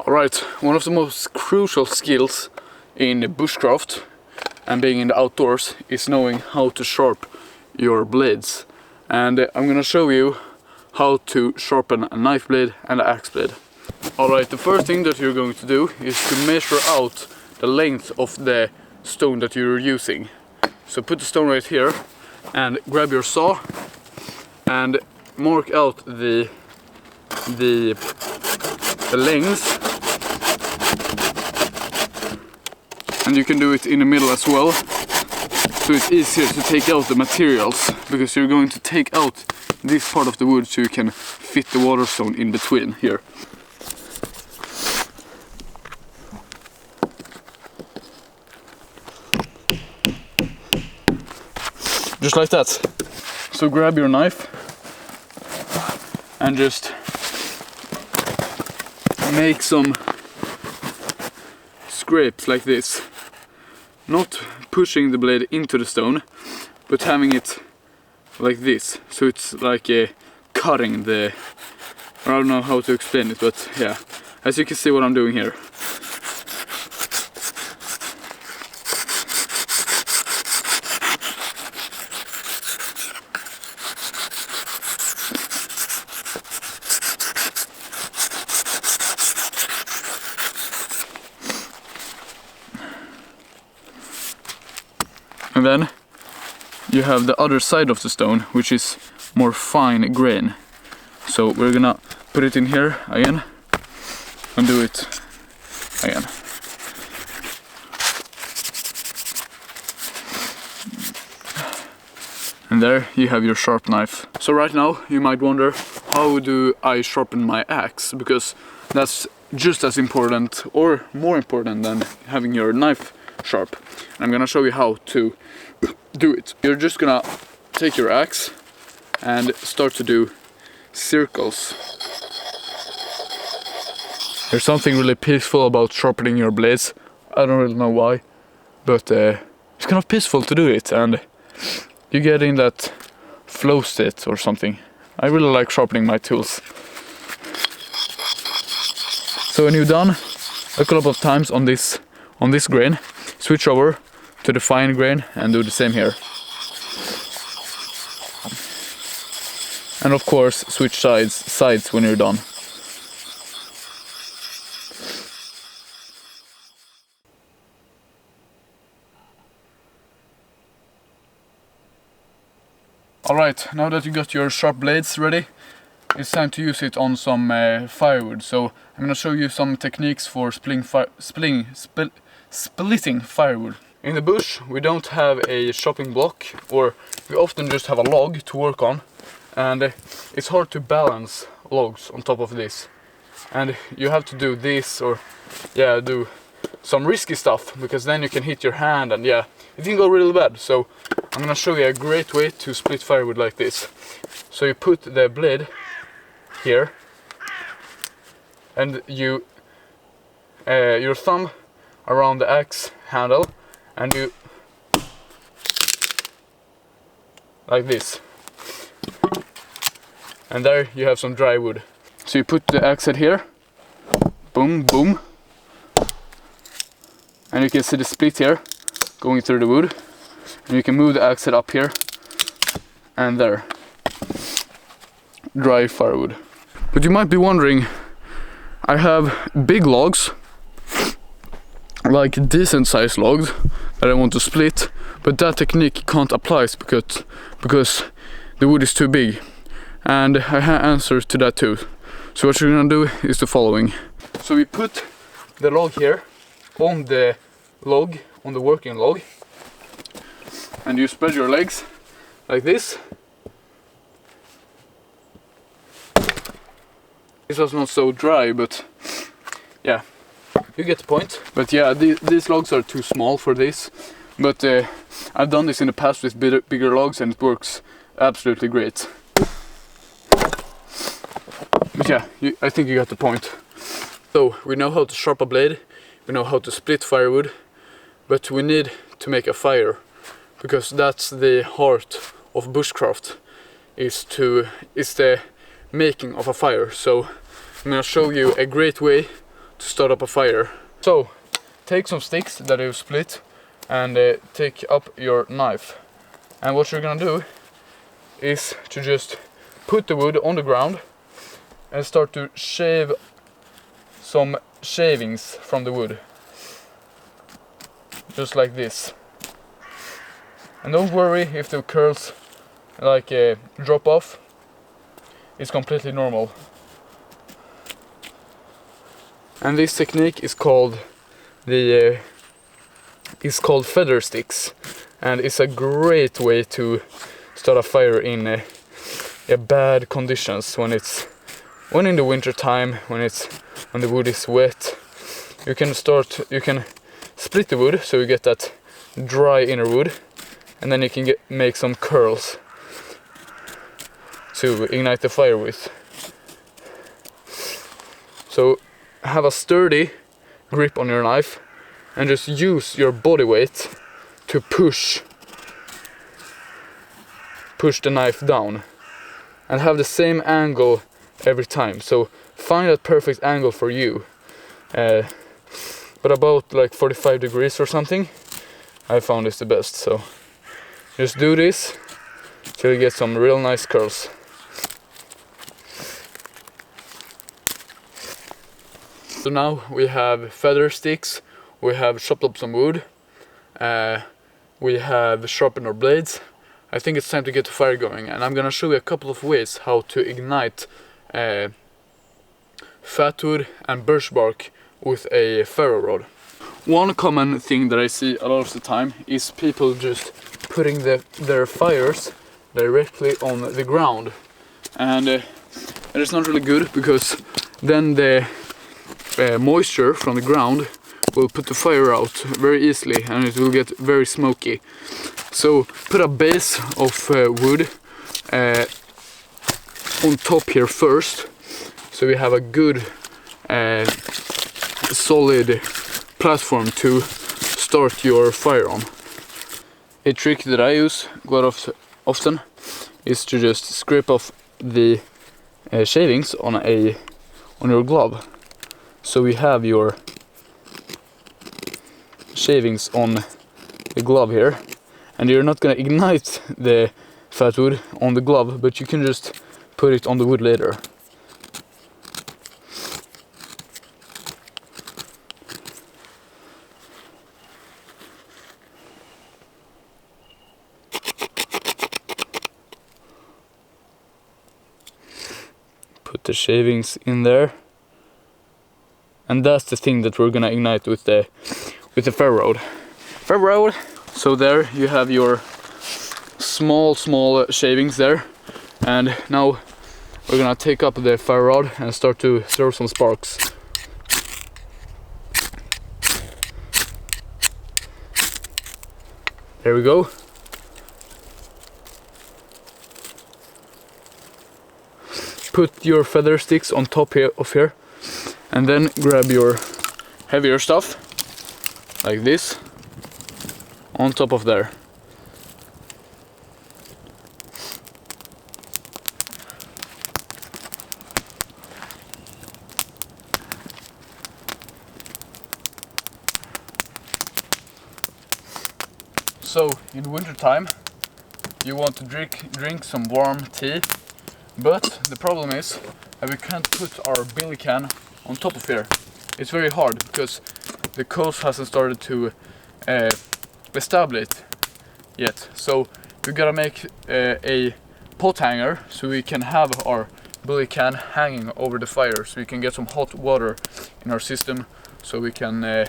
Alright, one of the most crucial skills in bushcraft and being in the outdoors is knowing how to sharpen your blades. And I'm gonna show you how to sharpen a knife blade and an axe blade. Alright, the first thing that you're going to do is to measure out the length of the stone that you're using. So put the stone right here and grab your saw and mark out the length. And you can do it in the middle as well, so it's easier to take out the materials, because you're going to take out this part of the wood so you can fit the waterstone in between here. Just like that. So grab your knife and just make some scrapes like this. Not pushing the blade into the stone, but having it like this. So it's like cutting the... I don't know how to explain it, but yeah. As you can see what I'm doing here. And then you have the other side of the stone, which is more fine grain. So we're gonna put it in here again and do it again. And there you have your sharp knife. So right now you might wonder, how do I sharpen my axe? Because that's just as important or more important than having your knife sharp. And I'm gonna show you how to do it. You're just gonna take your axe and start to do circles. There's something really peaceful about sharpening your blades. I don't really know why, but it's kind of peaceful to do it, and you get in that flow state or something. I really like sharpening my tools. So when you're done a couple of times on this grain, switch over to the fine grain and do the same here. And of course switch sides when you're done. Alright, now that you got your sharp blades ready, it's time to use it on some firewood. So I'm gonna show you some techniques for splitting firewood. In the bush we don't have a chopping block, or we often just have a log to work on, and it's hard to balance logs on top of this. And you have to do this, or do some risky stuff, because then you can hit your hand and it can go really bad. So I'm gonna show you a great way to split firewood like this. So you put the blade here and you your thumb around the axe handle, and you like this, and there you have some dry wood. So you put the axe head here, boom boom, and you can see the split here going through the wood, and you can move the axe head up here, and there, dry firewood. But you might be wondering, I have big logs, like decent sized logs that I want to split, but that technique can't apply because the wood is too big. And I have answers to that too. So what you're gonna do is the following. So we put the log here on the working log, and you spread your legs like this. This was not so dry, but yeah, you get the point. But yeah, these logs are too small for this, but I've done this in the past with bigger logs and it works absolutely great. But yeah, I think you got the point. So we know how to sharpen a blade, we know how to split firewood, but we need to make a fire, because that's the heart of bushcraft, is the making of a fire. So I'm gonna show you a great way to start up a fire. So take some sticks that you've split and take up your knife, and what you're gonna do is to just put the wood on the ground and start to shave some shavings from the wood, just like this. And don't worry if the curls like drop off, it's completely normal. And this technique is called feather sticks, and it's a great way to start a fire in bad conditions, when in the winter time, when the wood is wet. You can split the wood so you get that dry inner wood, and then you can make some curls to ignite the fire with. So have a sturdy grip on your knife and just use your body weight to push the knife down, and have the same angle every time. So find that perfect angle for you, but about like 45 degrees or something I found is the best. So just do this till you get some real nice curls. So now we have feather sticks, we have chopped up some wood, we have sharpened our blades. I think it's time to get the fire going, and I'm gonna show you a couple of ways how to ignite fat wood and birch bark with a ferro rod. One common thing that I see a lot of the time is people just putting their fires directly on the ground, and it's not really good, because then the moisture from the ground will put the fire out very easily, and it will get very smoky. So put a base of wood on top here first, so we have a good solid platform to start your fire on. A trick that I use quite often is to just scrape off the shavings on your glove, so we have your shavings on the glove here, and you're not gonna ignite the fat wood on the glove, but you can just put it on the wood later. Put the shavings in there, and that's the thing that we're gonna ignite with the ferro rod. So there you have your small shavings there, and now we're gonna take up the ferro rod and start to throw some sparks. There we go. Put your feather sticks on top of here, and then grab your heavier stuff like this on top of there. So in winter time you want to drink some warm tea, but the problem is that we can't put our billy can on top of here. It's very hard because the coast hasn't started to establish yet. So we gotta make a pot hanger so we can have our billy can hanging over the fire, so we can get some hot water in our system, so we can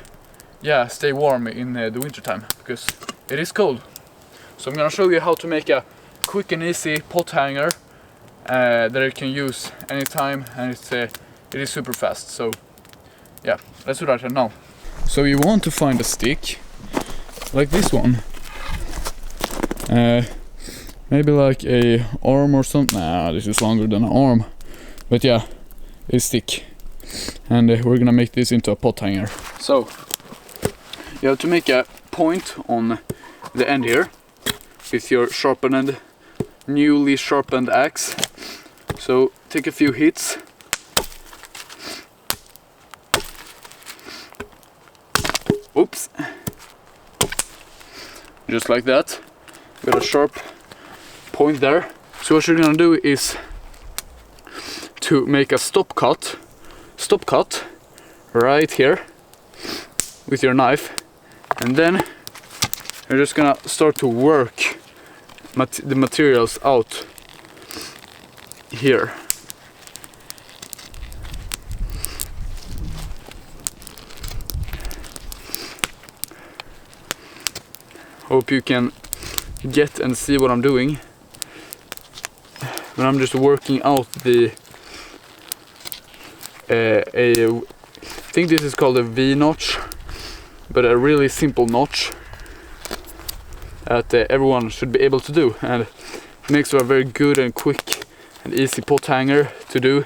stay warm in the winter time, because it is cold. So I'm gonna show you how to make a quick and easy pot hanger that you can use anytime, and it is super fast. So yeah, let's do that right now. So you want to find a stick like this one, maybe like a arm or something. Nah, this is longer than an arm, but yeah, a stick, and we're gonna make this into a pot hanger. So you have to make a point on the end here with your newly sharpened axe. So take a few hits Oops. Just like that, with a sharp point there. So what you're gonna do is to make a stop cut right here with your knife, and then you're just gonna start to work the materials out here. Hope you can get and see what I'm doing when I'm just working out the I think this is called a V notch, but a really simple notch that everyone should be able to do, and it makes for a very good and quick and easy pot hanger to do.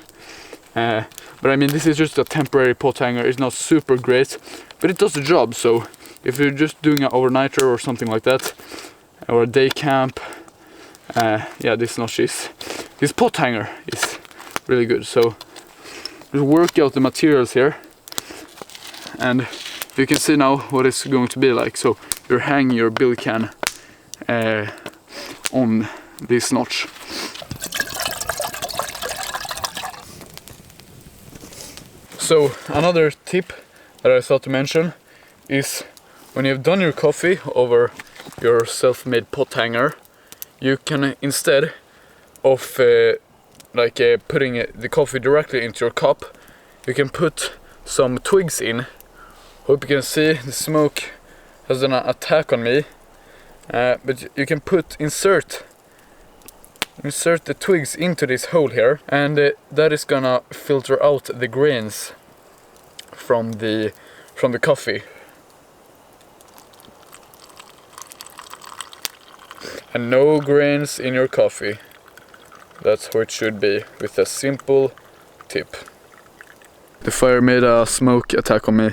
But I mean, this is just a temporary pot hanger. It's not super great, but it does the job. So if you're just doing an overnighter or something like that, or a day camp, yeah, this pot hanger is really good. So just work out the materials here, and you can see now what it's going to be like. So you're hanging your bill can on this notch. So another tip that I thought to mention is, when you've done your coffee over your self-made pot hanger, you can, instead of putting the coffee directly into your cup, you can put some twigs in. Hope you can see the smoke has done an attack on me, but you can insert the twigs into this hole here, and that is gonna filter out the grains from the coffee. And no grains in your coffee. That's how it should be, with a simple tip. The fire made a smoke attack on me.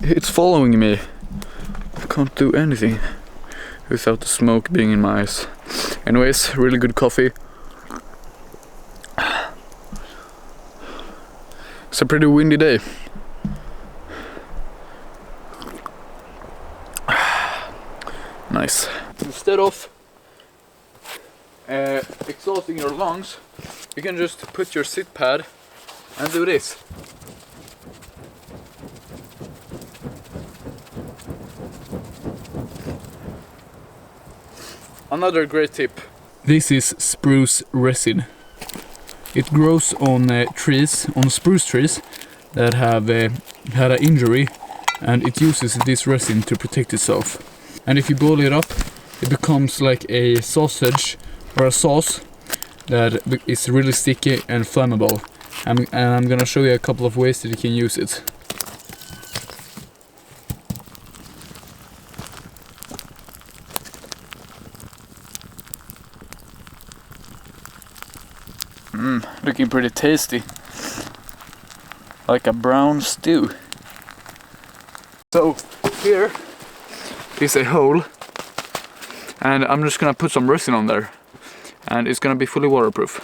It's following me. I can't do anything without the smoke being in my eyes. Anyways, really good coffee. It's a pretty windy day. Nice. Instead of exhausting your lungs, you can just put your sit pad and do this. Another great tip. This is spruce resin. It grows on trees, on spruce trees that have had an injury, and it uses this resin to protect itself. And if you boil it up, it becomes like a sausage or a sauce that is really sticky and flammable. And I'm gonna show you a couple of ways that you can use it. Looking pretty tasty. Like a brown stew. So here is a hole, and I'm just gonna put some resin on there, and it's gonna be fully waterproof.